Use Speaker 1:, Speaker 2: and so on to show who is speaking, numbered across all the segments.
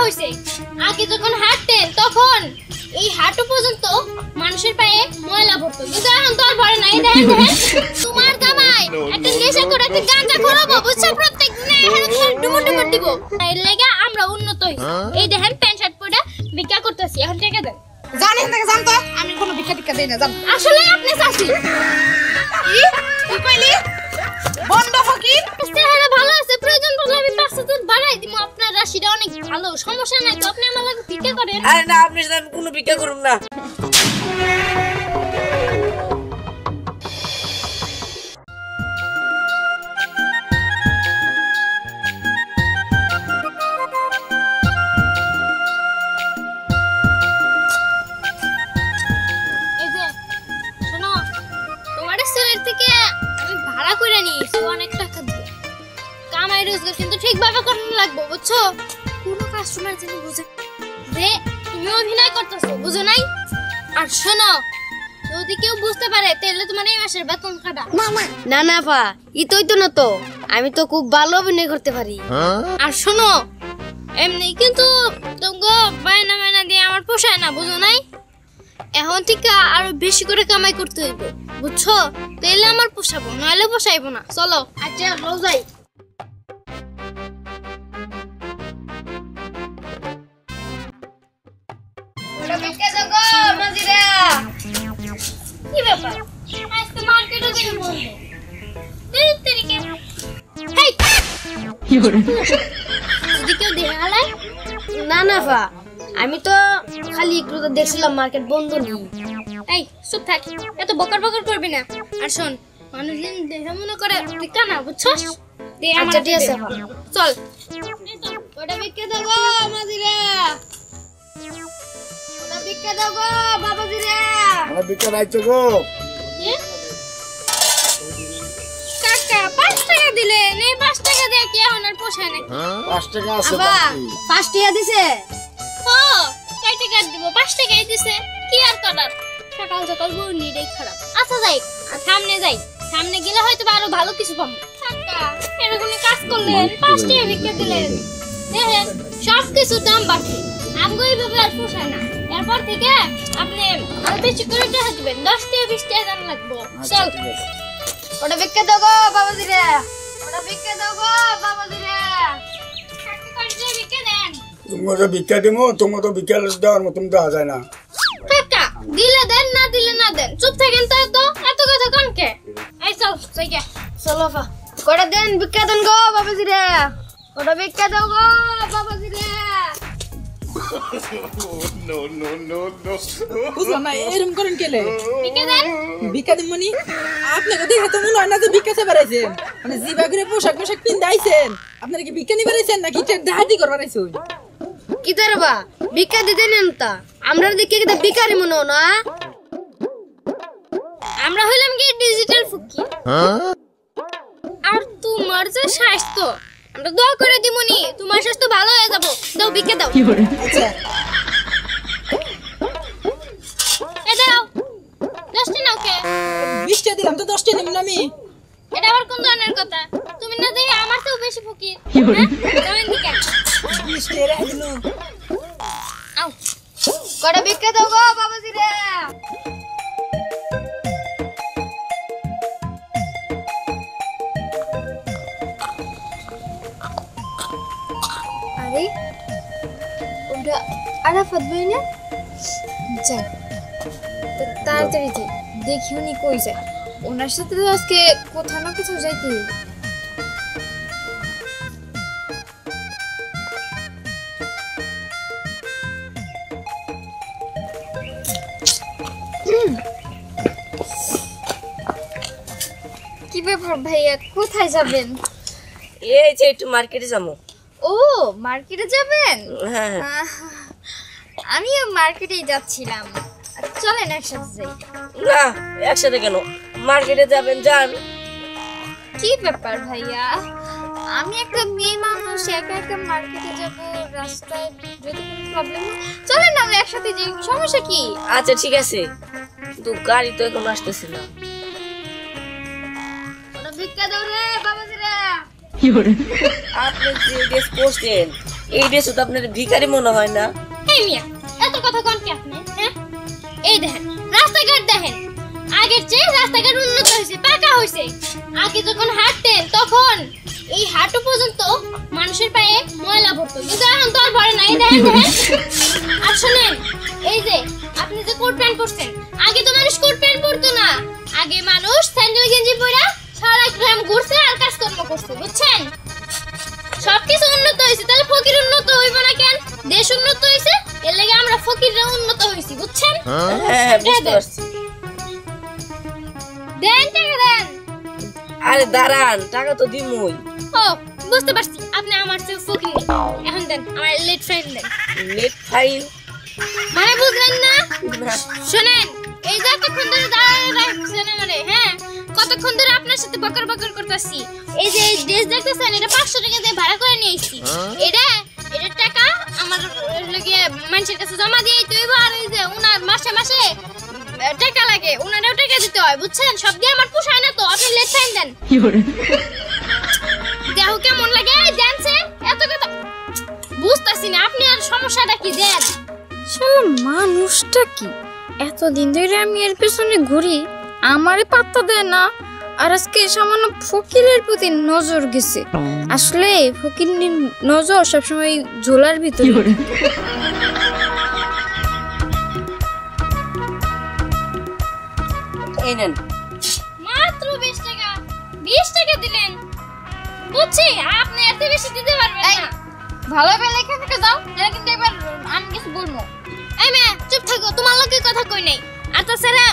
Speaker 1: হইছে আগে যখন হাঁটতেন তখন এই হাঁটু পর্যন্ত মানুষের পায়ে ময়লা পড়তো কিন্তু এখন তো আর ভরে নাই দেখেন তোমার জামাই একটা নেশা করে একটা গাঁজা খোরাবো বুঝছো প্রত্যেক দিনে ডুমুর ডুমুর দিব এর লাগা আমরা উন্নত হইছি এই দেখেন প্যান্ট শার্ট পরে ভিক্ষা করতেছি এখন টাকা দেন
Speaker 2: জানেন থেকে জানতো আমি কোনো ভিক্ষা টিক্ষা দেই না জান
Speaker 1: আসলে আপনি চাচি
Speaker 2: কি তুই কইলি বন্ধ ফকির
Speaker 1: চেহারা ভালো আছে প্রয়োজন পড়লে আমি 500 বাড়াই দিব আপনার রাশিটা অনেক ভালো সমস্যা নাই তো আপনি আমার লাগে ভিক্ষা করেন
Speaker 3: আরে না আপনি সাথে আমি কোনো ভিক্ষা করুম না
Speaker 1: এই যে শোনো তোমার ছেলের থেকে আমি ভাড়া করে নিয়েছি অনেক টাকা দিয়ে কামাই রোজগার কিন্তু ঠিকভাবে করানো লাগবে বুঝছো কোনো কাস্টমার যেন বুঝে যে তুমি অভিনয় করতেছো বুঝো নাই আর শোনো যদি কেউ বুঝতে পারে তাহলে তোমার এই মাসের বেতন কাটা
Speaker 4: না না পা ইতই তো না তো আমি তো খুব ভালো অভিনয় করতে পারি
Speaker 1: আর শোনো এমনি কিন্তু তোমাকে বায়না দিয়ে আমার পোষায় না বুঝো নাই এখন থেকে আরো বেশি করে কামাই করতে হইবে বুঝছো তাহলে আমার পোষাবো নইলে পোষাইবো না চলো আচ্ছা লও যাই ওটা বিক্রি দাও মাজিরা কি ব্যাপার আজকে মার্কেটে গিয়ে বলবো দেরি তরিকে হেই কি করে যদি কেউ দেখালায়
Speaker 4: না না পা আমি তো খালি একটু তো দেখছিলাম মার্কেট বন্ধ নেই
Speaker 1: এই চুপ থাক এত বকর বকর করবি না আর শোন মানুষজন দেখে মনে করে তুই কানা বুঝছস দে আমার
Speaker 4: আচ্ছা ঠিক আছে পা
Speaker 1: চল ওটা বিক্রি দাও গো মাজিরা ওটা বিক্রি দাও গো বাবাজিরা
Speaker 5: আমার বিক্রি রাইছো গো
Speaker 1: কাকা 5 টাকা দিলে নে 5 টাকা দিয়ে কি এখন আর পোষায় নাকি
Speaker 5: 5 টাকা আছে
Speaker 4: আবা
Speaker 5: বাকি
Speaker 4: 5 টাকা দিছে
Speaker 1: ও কয় টাকা দিব 5 টাকাই দিছে কি আর করার সকাল সকাল বউ নিডেই খারাপ আচ্ছা যাই সামনে যাই সামনে গেলে হয়তো আরো ভালো কিছু পাবো কাকা এরকম কাজ করলেন 5 টাকা বিক্রি দিলেন দেখেন সব কিছু দাম বাড়ছে আমগো এইভাবে আর পোষায় না এরপর থেকে আপনি আর বেশি করে টাকা দিবেন 10 টাকা 20 টাকা দাম লাগবে চল
Speaker 4: ওটা বিক্রি দাও গো বাবাজিরা ওটা বিক্রি দাও গো বাবাজিরা
Speaker 1: কাকা কয়টা বিক্রি দেন
Speaker 5: তোমাকে ভিক্ষা দেবো তোমার তো ভিক্ষা দেওয়ার মতন দেওয়া যায় না
Speaker 1: কাকা দিলে দেন না দিলে না দেন চুপ থাকেন তো এত কথা কোন কে এই চল যাইগে
Speaker 4: চলো পা কটা দেন বিক্রি দেন গো বাবাজিরা ওটা বিক্রি দাও গো বাবাজিরা
Speaker 2: বুঝলাম না এরকম করেন কেলে
Speaker 1: বিক্রি দেন
Speaker 2: ভিক্ষা দিন মনি আপনাকে দেখে তো মনে হয় না যে ভিক্ষা সে বেড়াইছেন মানে জিবা করে পোশাক পোশাক পিন্ধে আইছেন আপনারা কি ভিক্ষা নিয়ে বেড়াইছেন নাকি ডাহাতি করবার আইছেন
Speaker 4: কি তারবা ভিক্ষা দিতে নেন তা আমরা দেখে কি ভিখারি মনে হয় না
Speaker 1: আমরা হইলাম কি ডিজিটাল ফুকি আর তোমার যে স্বাস্থ্য আমরা দোয়া করে দিমুনি তোমার স্বাস্থ্য ভালো হয়ে যাবো দাও বিকে দাও
Speaker 2: আচ্ছা
Speaker 1: এ দাও 10 টা নাও কে
Speaker 2: 20 টা দিলাম তো 10 টা নিব না আমি
Speaker 1: এটা আবার কোন ধরনের কথা তুমি না দেই আমার তো বেশি ফুকি কেমন দিকে
Speaker 2: 20 টা রে দিলু
Speaker 1: আও
Speaker 4: কটা বিক্রি দাও গো বাবাজিরা
Speaker 1: আরে ওটা আরাফাত ভাই না যাই তাড়াতাড়ি যাই দেখি উনি কই যায় ওনার সাথে তো আজকে কোথাও না কোথাও যাইতে হবে কি ব্যাপার ভাইয়া কোথায় যাবেন
Speaker 3: এই যে একটু মার্কেটে যাবো
Speaker 1: ও মার্কেটে যাবেন
Speaker 3: হ্যাঁ
Speaker 1: আমিও মার্কেটেই যাচ্ছিলাম চলেন একসাথে যাই
Speaker 3: না একসাথে কেন মার্কেটে যাবেন যান
Speaker 1: কি ব্যাপার ভাইয়া আমি একটা মেয়ে মানুষ একা একা মার্কেটে যাব রাস্তায় যদি কোনো প্রবলেম হয় চলেন না আমরা একসাথে যাই সমস্যা কি
Speaker 3: আচ্ছা ঠিক আছে কিন্তু গাড়ি তো এখন আসতেছে না
Speaker 1: ওটা ভিক্ষা দাও রে বাবাজিরা
Speaker 3: আপনি যে ড্রেস পরছেন এই ড্রেস তো আপনার ভিখারি মনে হয় না।
Speaker 1: এই মিয়া এত কথা কোন কি আপনি? হ্যাঁ এই দেখেন রাস্তাঘাট দেখেন, আগের চেয়ে রাস্তাঘাট উন্নত হয়েছে, পাকা হয়েছে। আগে যখন হাঁটতেন তখন এই হাঁটু পর্যন্ত মানুষের পায়ে ময়লা ভরতো, কিন্তু এখন তো আর ভরে না। এই দেখেন দেখেন। আর শোনেন, এই যে আপনি যে কোট প্যান্ট পরছেন, আগে তো মানুষ কোট প্যান্ট পরতো না। আগে মানুষ স্যান্ডেল গেঞ্জি পরে সারা গ্রাম ঘুরছে আর কাজকর্ম করছে, বুঝছেন? সবকিছু উন্নত হয়েছে, তাহলে ফকির উন্নত হইব না কেন? দেশ উন্নত হয়েছে, এর লাগে আমরা ফকিররা উন্নত হয়েছি, বুঝছেন?
Speaker 3: হ্যাঁ বুঝতে পারছি।
Speaker 1: দেন টাকা দেন।
Speaker 3: আরে দাঁড়ান, টাকা তো দিমুই।
Speaker 1: ও বুঝতে পারছি, আপনি আমার চেয়ে ফকির। এখন দেন আমার লেট ফাইন দেন।
Speaker 3: লেট ফাইন
Speaker 1: মানে বুঝলেন না? শুনেন, এই যে এতক্ষণ ধরে দাঁড়ায় রাখছেন আমারে, হ্যাঁ কতক্ষণ ধরে আপনার সাথে বকর বকর করতেছি। এই যে এই ড্রেস দেখতেছেন, এটা 500 টাকা দিয়ে ভাড়া করে নিয়ে এসেছি। এটার টাকা আমার লাগে মানুষের কাছে জমা দিয়ে দিতে হবে। আর এই যে উনার মাসে মাসে টাকা লাগে, উনারও টাকা দিতে হয়, বুঝছেন? সব দিয়ে আমার পোষায় না, তো আপনি লেট ফাইন দেন। দেখো কেমন লাগে জানছে, এত কথা বুঝতাছি না। আপনি আর সমস্যাটা কি দেন?
Speaker 6: শালা মানুষটা কি, এতদিন ধরে আমি এর পেছনে ঘুরি, আমারে পাত্তা দেয় না। আর আজকে সামান্য ফকিরের প্রতি নজর গেছে। আসলে ফকিরের নজর সবসময় ঝোলার ভিতরে।
Speaker 3: এই নেন।
Speaker 1: মাত্র 20 টাকা, 20 টাকা দিলেন, বুঝছি আপনি এত বেশি দিতে পারবেন না।
Speaker 6: ভালো বেলা এখান থেকে যাও, না কিন্তু এবার আমি কিছু বলবো।
Speaker 1: এই মেয়ে চুপ থাকো, তোমার লোকের কথা কই নাই। আর তাছাড়া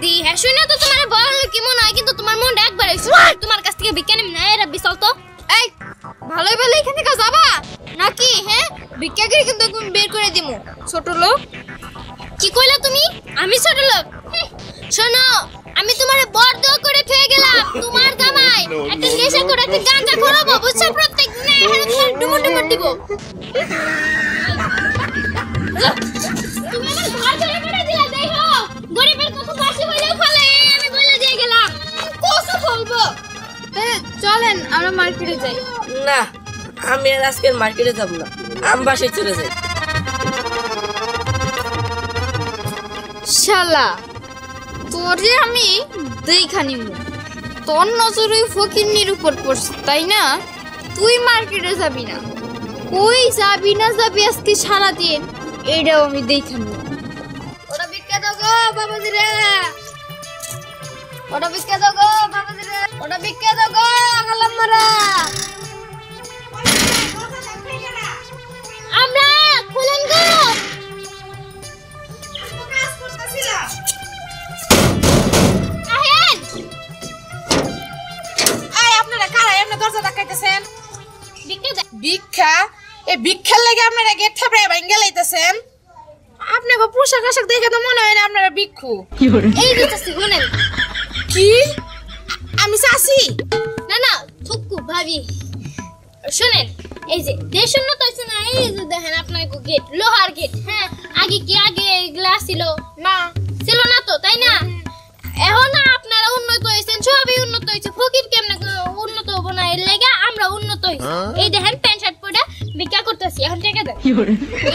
Speaker 1: দি হ্যাঁ শুনে তো তোমার বড় লোক কি মনে হয়, কিন্তু তোমার মনটা একবার হইছে তোমার কাছ থেকে ভিক্ষা নিম না। এরা বিশাল তো।
Speaker 6: এই ভালো বেলা এখান থেকে যাবা নাকি? হ্যাঁ ভিক্ষাগিরি কিন্তু তুমি বের করে দিমু, ছোট লোক।
Speaker 1: কি কইলা তুমি? আমি ছোট লোক? শোনো, আমি তোমারে বড় করে থয়ে গেলাম। তোমার জামাই একটা নেশা করে একটা গাঁজা খরাবো, বুঝছো? প্রত্যেক দিনে এখানে তোমার ডুমুর ডুমুর দিব। তুমি আমার ঘর ছেড়ে করে দিলা, দেখো গরিবের কথা বাসি হইলেও ফলে। আমি বলে দিয়ে গেলাম কসু বলবো।
Speaker 6: চলেন আমরা মার্কেটে যাই।
Speaker 3: না, আমি আর আজকে মার্কেটে যাব না, আমি বাসায় চলে যাই।
Speaker 6: শালা তোরে আমি দেখা নিমু, তোর নজর ওই ফকিরনির উপর পড়ছে তাই না? তুই মার্কেটে যাবি না, কই যাবি না যাবি আজকে সারাদিন, এইটাও আমি দেখা নিমু।
Speaker 4: ওটা ভিক্ষা দাও গো বাবাজি রে, ওটা ভিক্ষা দাও গো বাবাজি রে, ওটা ভিক্ষা দাও গো আগালাম মারা।
Speaker 1: আমরা খুলেন গো। আহেন
Speaker 2: আয় আপনারা কারা এমনি দরজা ধাক্কাইতেছেন?
Speaker 1: ভিক্ষা দেন।
Speaker 2: ভিক্ষা? এই ভিক্ষার লাগে আপনারা গেট থাপড়ে ভাঙ্গা লাইতেছেন? আপনাকে পোশাক আশাক দেখে তো মনে হয় না আপনারা ভিক্ষু।
Speaker 1: এই যে চাচি শুনেন।
Speaker 2: কি? আমি চাচি?
Speaker 1: না না থুকু ভাবি, শুনেন, এই যে দেশ উন্নত হয়েছে না, এই যে দেখেন আপনার গেট, লোহার গেট। হ্যাঁ আগে কি আগে গ্লাস ছিল না? ছিল না তো, তাই না? এখন আপনারা উন্নত হয়েছেন, সবই উন্নত হয়েছে। ফকির কেমনে উন্নত হবো না? এর লেগে আমরা উন্নত হয়েছি। এই দেখেন প্যান্ট শার্ট পরে ভিক্ষা করতেছি, এখন টাকা দেন।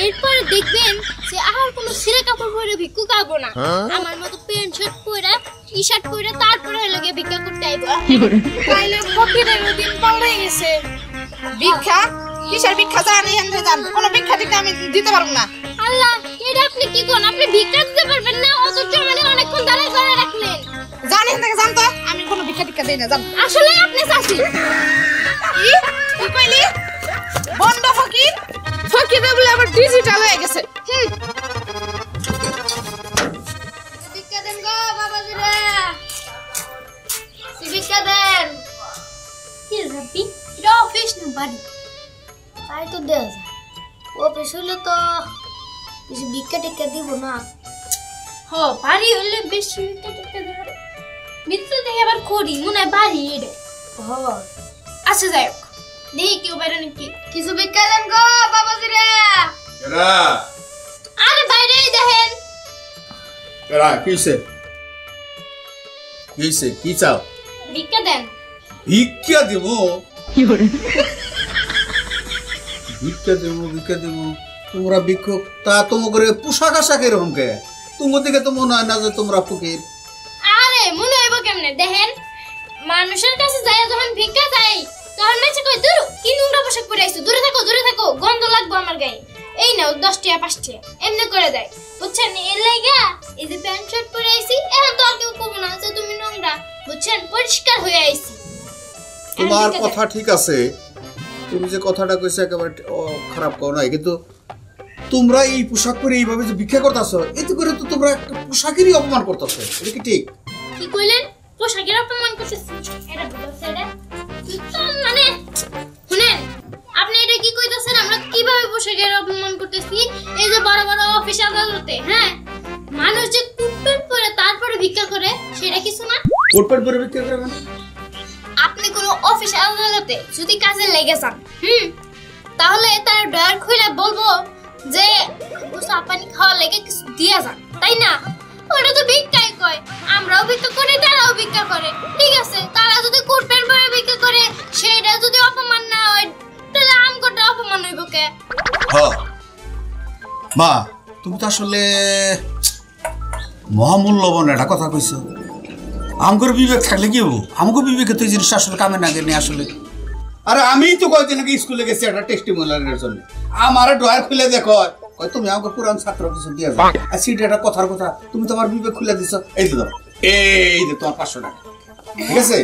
Speaker 1: এরপরে দেখবেন যে আর কোনো ছিঁড়ে কাপড় পরে ভিক্ষু খাবো না, আমার মতো প্যান্ট শার্ট পরে টি শার্ট পরে তারপরে লেগে ভিক্ষা করতে আইবো।
Speaker 2: তাইলে ফকিরের দিন পাল্টে গেছে। ভিক্ষা? কিসের ভিক্ষা? জানি এমনি জান, কোনো ভিক্ষা দিতে আমি দিতে পারবো না।
Speaker 1: আল্লাহ, এটা আপনি কি কোন? আপনি ভিক্ষা দিতে পারবেন না, অথচ মানে অনেকক্ষণ দাঁড়ায় করে রাখলেন।
Speaker 2: জানি এখান থেকে জান তো, আমি কোনো ভিক্ষা টিক্ষা দিই না, জান।
Speaker 1: আসলে আপনি চাচি।
Speaker 2: কি? কি কইলি? বন্ধ ফকির? ফকির বলে আবার ডিজিটাল হয়ে গেছে।
Speaker 4: ভিক্ষা দেন গো বাবাজি রে, ভিক্ষা দেন।
Speaker 1: কি রাব্বি? এটা অফিস না বাড়ি?
Speaker 4: তাই তো দেওয়া যায়, অফিস হলে তো কিছু ভিক্ষা টিক্ষা দিব না।
Speaker 1: হ বাড়ি হলে বেশি ভিক্ষা টিক্ষা দেবে। ভিতরে দেখে আবার করি মনে হয় বাড়ি এটা।
Speaker 4: হয়
Speaker 1: আচ্ছা যাই হোক, দেখি কেউ বাইরে নাকি।
Speaker 4: কিছু ভিক্ষা দেন গো বাবাজি রে।
Speaker 1: আরে বাইরেই দেখেন।
Speaker 7: কিসে কি চাও?
Speaker 1: ভিক্ষা দেন।
Speaker 7: ভিক্ষা দিব? ভিক্ষা দেবো তোমরা ভিক্ষুক তা তোমাকে পোশাক আশাক এরকম কে তোমার দিকে তো মনে হয় না যে তোমরা ফকির।
Speaker 1: আরে মনে হইব কেমনে দেখেন, মানুষের কাছে যাই যখন ভিক্ষা যাই তখন মেছে কই দূর কি নোংরা পোশাক পরে আইছো, দূরে থাকো গন্ধ লাগবে আমার গায়ে, এই নাও 10 টাকা 5 টাকা এমনি করে দেয় বুঝছেন। এর লাগা এই যে প্যান্ট শার্ট পরে আইছি, এখন তো আর কেউ কম না যে তুমি নোংরা, বুঝছেন, পরিষ্কার হয়ে আইছি।
Speaker 7: তোমার কথা ঠিক আছে, তুমি যে কথাটা কইছো একেবারে খারাপ কও নাই, কিন্তু তোমরা এই পোশাক পরে এইভাবে যে ভিক্ষা করতেছো এতে করে তো তোমরা একটা পোশাকেরই অপমান করতেছো, এটা কি ঠিক?
Speaker 1: কি কইলেন? পোশাকের অপমান করতেছি? এটা বলছে এটা মানে শুনেন, আপনি এটা কি কইতাছেন? আমরা কিভাবে পোশাকের অপমান করতেছি? এই যে বড় বড় অফিস আদালতে, হ্যাঁ, মানুষ যে কোট প্যান্ট পরে তারপরে ভিক্ষা করে, সেটা কিছু না?
Speaker 7: কোট প্যান্ট পরে ভিক্ষা করে মানে?
Speaker 1: আপনি কোনো অফিস আদালতে যদি কাজে লেগে যান, তাহলে তার ডয়ার খুলে বলবো যে চা পানি খাওয়া লেগে কিছু দিয়া যান, তাই না? ওটা তো ভিক্ষাই কয়। আমরাও ভিক্ষা করি, তারাও ভিক্ষা করে, ঠিক আছে? তারা যদি কোট প্যান্ট পরে ভিক্ষা করে সেটা যদি অপমান না হয়, তাহলে আমগোটা অপমান হইব কে?
Speaker 7: মা তুমি তো আসলে মহামূল্যবান একটা কথা কইছো। আমগোর বিবেক থাকলে কি হবো? আমগো বিবেকে তো এই জিনিসটা আসলে কামে না গেলে আসলে। আরে আমি তো কয়েকদিন আগে স্কুলে গেছি একটা টেস্টিমোনিয়ালের জন্য, আমার ড্রয়ার খুলে দেখো কয় তুমি আমাকে পুরান ছাত্র কিছু দিয়ে যাও, আর সিট একটা কথার কথা তুমি তো আমার বিবেক খুলে দিছো, এই তো দাও, এই যে তোমার 500 টাকা, ঠিক আছে?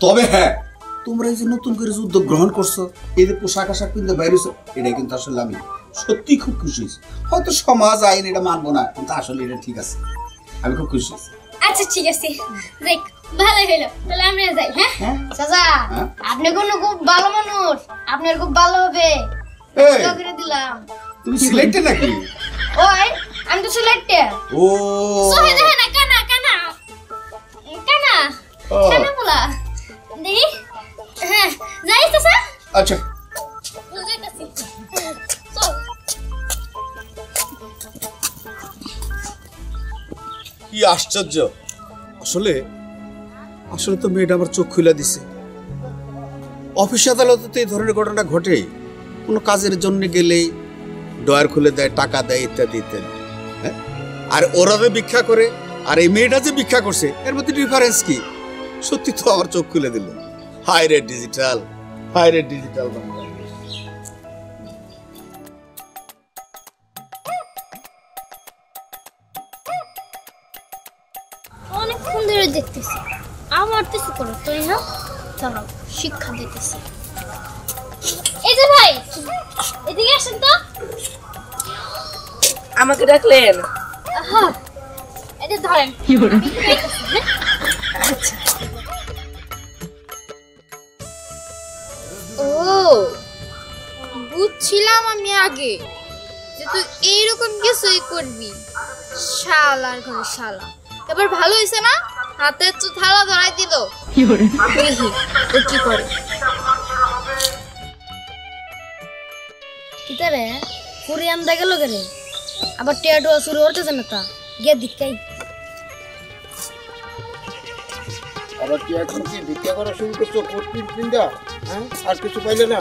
Speaker 7: তবে হ্যাঁ, তোমরা এই যে নতুন করে যে উদ্যোগ গ্রহণ করছো, এই যে পোশাক আশাক কিনতে বাইরেছো, এটাই কিন্তু আসলে আমি সত্যি খুব খুশি হয়েছি। হয়তো সমাজ আইন এটা মানবো না, কিন্তু আসলে এটা ঠিক আছে, আমি খুব খুশি হয়েছি।
Speaker 1: আচ্ছা ঠিক আছে, দেখ ভালো হইলো, তাহলে আমরা যাই। হ্যাঁ
Speaker 4: চাচা, আপনি কোন খুব ভালো মানুষ, আপনার খুব ভালো হবে
Speaker 7: এই,
Speaker 4: করে দিলাম।
Speaker 7: তুমি সিলেক্টেড নাকি?
Speaker 4: ওই আমি তো সিলেক্টে।
Speaker 7: ও
Speaker 1: সোহে দেখে না, কানা কানা কানা কানা বলা দেখি। হ্যাঁ যাই তো স্যার।
Speaker 7: আচ্ছা
Speaker 1: যাইতাছি, চল।
Speaker 7: কি আশ্চর্য, আসলে আসলে তো মেয়েটা আমার চোখ খুলে দিছে। অফিস আদালতে তো এই ধরনের ঘটনা ঘটে, কোনো কাজের জন্য গেলেই ডয়ার খুলে দেয়, টাকা দেয়, ইত্যাদি ইত্যাদি। হ্যাঁ, আর ওরা যে ভিক্ষা করে আর এই মেয়েটা যে ভিক্ষা করছে, এর মধ্যে ডিফারেন্স কি? সত্যি তো আমার চোখ খুলে দিল। হাই রে ডিজিটাল, হাই রে ডিজিটাল।
Speaker 1: অনেকক্ষণ ধরে দেখতেছি, আমার কিছু করো তাই না? চলো শিক্ষা দিতেছি। এই যে ভাই, এদিকে আসেন তো।
Speaker 3: আমাকে ডাকলেন?
Speaker 1: হ্যাঁ, এই যে ধরেন।
Speaker 6: ও বুঝছিলাম আমি আগে যে তুই এইরকম কিছুই করবি। শালার ঘরে শালা, এবার ভালো হয়েছে না? হাতে তো থালা ধরাই দিল। দেখি ও কি করে।
Speaker 4: কিতারে পুরি আন্দা গেল গেলে আবার টিয়াটো শুরু করতেছে না, তা গিয়ে দিকাই।
Speaker 5: আবার কি এখন কি ভিক্ষা করা শুরু করছো? কোট পিন্দা, হ্যাঁ? আর কিছু পাইলে না?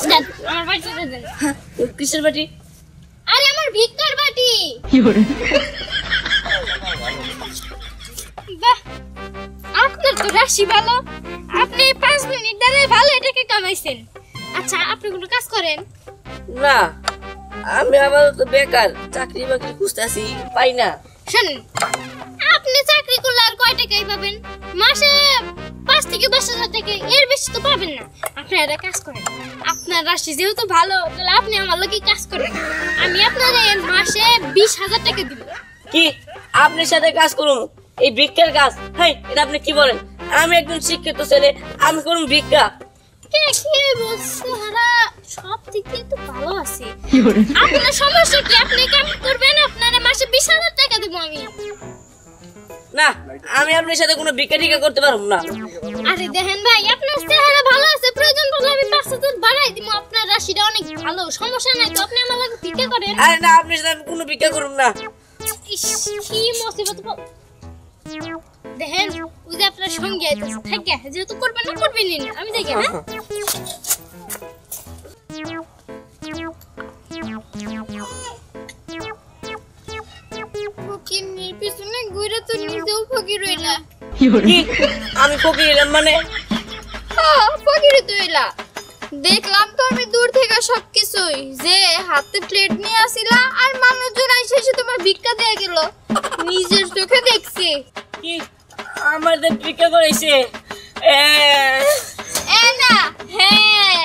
Speaker 1: দেন, আমার বাটিটা দেন।
Speaker 3: কিসের বাটি?
Speaker 1: আরে আমার ভিক্ষার বাটি। বাহ, আপনার তো রাশি ভালো, আপনি 5 মিনিট ধরে ভালো এটাকে কামাইছেন। আচ্ছা আপনি কোনো কাজ করেন?
Speaker 3: না, আমি আপাতত বেকার, চাকরি বাকরি খুঁজতেছি, পাই না।
Speaker 1: শুনুন, আপনি চাকরি করলে আর কয় টাকাই পাবেন? মাসে 5 থেকে 10,000 টাকা, এর বেশি তো পাবেন না। আপনি একটা কাজ করেন, আপনার রাশি যেহেতু ভালো, তাহলে আপনি আমার লগে কাজ করেন, আমি আপনার মাসে 20,000 টাকা দিব।
Speaker 3: কি আপনার সাথে কাজ করুন? এই ভিক্ষার কাজ? হ্যাঁ, এটা আপনি কি বলেন? আমি একজন শিক্ষিত ছেলে, আমি করুন ভিক্ষা?
Speaker 1: কে কি বলছে হারা সব দিক দিয়ে তো ভালো আছে আপনার সমস্যা কি আপনি কেমন করবেন আপনার মাসে 20,000 টাকা দিব আমি
Speaker 3: না আমি আপনার সাথে কোনো ভিক্ষা টিকা করতে পারবো না।
Speaker 1: আরে দেখেন ভাই আপনার চেহারা ভালো আছে প্রয়োজন পড়লে আমি 5,000 বাড়াই দিব আপনার রাশিটা অনেক ভালো সমস্যা নাই তো আপনি আমার লাগে ভিক্ষা করেন
Speaker 3: আরে না আপনার সাথে আমি কোনো ভিক্ষা করব না।
Speaker 1: ইস কি মুসিবত দেখেন ওই যে আপনার সঙ্গে আইতেছে থাকে যেহেতু করবেন না করবেনই না আমি দেখি হ্যাঁ
Speaker 6: ফকিরের পিছনে ঘুরে তো নিজেও ফকির হইলা।
Speaker 3: কি আমি ফকির হইলাম মানে?
Speaker 6: হ্যাঁ ফকিরই তো হইলা। দেখলাম তো আমি দূর থেকে সবকিছুই যে হাতে প্লেট নিয়ে আসিলা আর মানুষজন আইসে এসে তোমার ভিক্ষা দিয়ে গেল নিজের চোখে দেখছি।
Speaker 3: কি আমাদের ভিক্ষা করাইছে?
Speaker 6: এ না হ্যাঁ